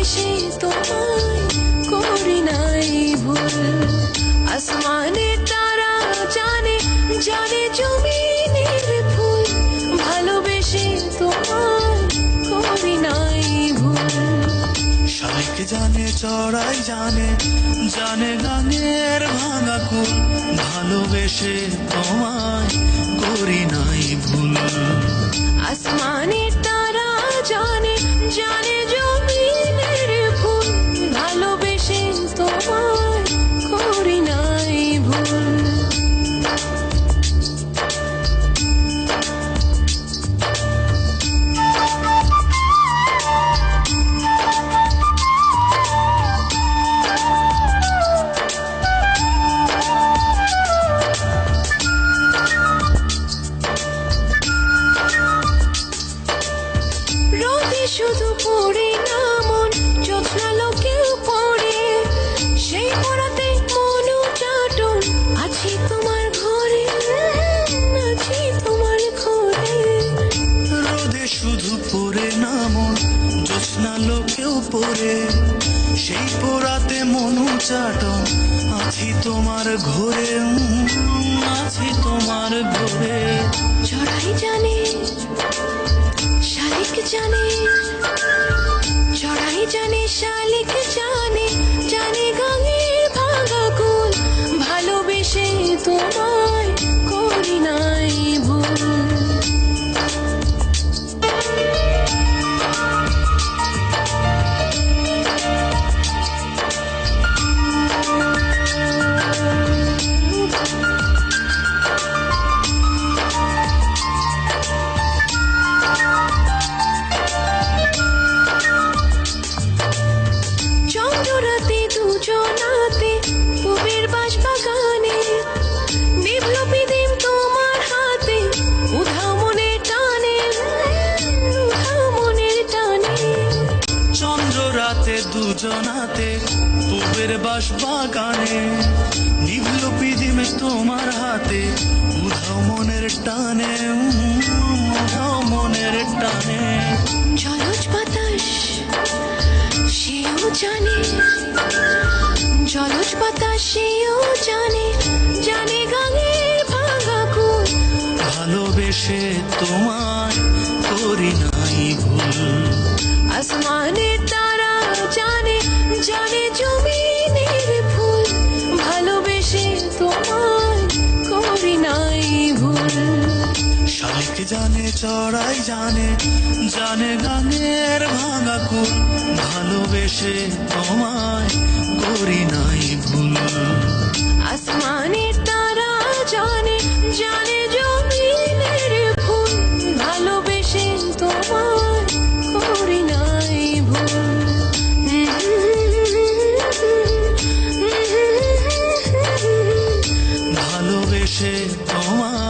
ভালোবেসে তোমায় করি নাই ভুল। আসমানের তারা জানে জানে জমিনের ফুল, ভালোবেসে তোমায় করি নাই ভুল। শালিক জানে চড়াই জানে জানে গানের ভাঙা কুল, ভালোবেসে তোমায় করি নাই ভুল। আসমানের তারা জানে জানে জমিনের ফুল, ভালোবেসে তোমায় করি নাই ভুল। রোদে শুধু পড়ে না মন, জ্যোৎস্না লোকেও পড়ে, সেই পড়াতে মনু চাটন, আছি তোমার ঘরে, আছি তোমার ঘরে। রোদে শুধু পড়ে না মন, জ্যোৎস্না লোকেও পড়ে, সেই পোড়াতে মনু চাটন, আছি তোমার ঘরে, আছি তোমার ঘরে। চড়াই জানে শালিক জানে, চড়াই জানে শালিক জানে জানে গাঙের ভাঙা কুল, ভালোবেসে তোমায় করি নাই ভুল। চন্দ্ররাতে দুজনাতে পুবের বাঁশ বাগানে, বিপ্লবী দিন তোমার হাতে, উধাও মনের টানে, উধাও মনের টানে। চন্দ্র রাতে দুজনাতে পুবের বাঁশ বাগানে, নিভল পিদিম তোমার হাতে, উধাও মনের টানে, উধাও মনের টানে। জলজ বাতাস সেও জানে, জলজ বাতাস সেও জানে জানে গাঙের ভাঙা কুল, ভালোবেসে তোমায় করি নাই ভুল। আসমানের তারা জানে জানে জমিনের ফুল, ভালোবেসে তোমায় করি নাই ভুল। শালিক জানে চড়াই জানে জানে গানের ভাঙা কুল, ভালোবেসে তোমায় করি নাই ভুল। আসমানের তারা জানে জানে জমিনের ফুল, ভালোবেসে তোমায় করি নাই ভুল। ভালোবেসে তোমায়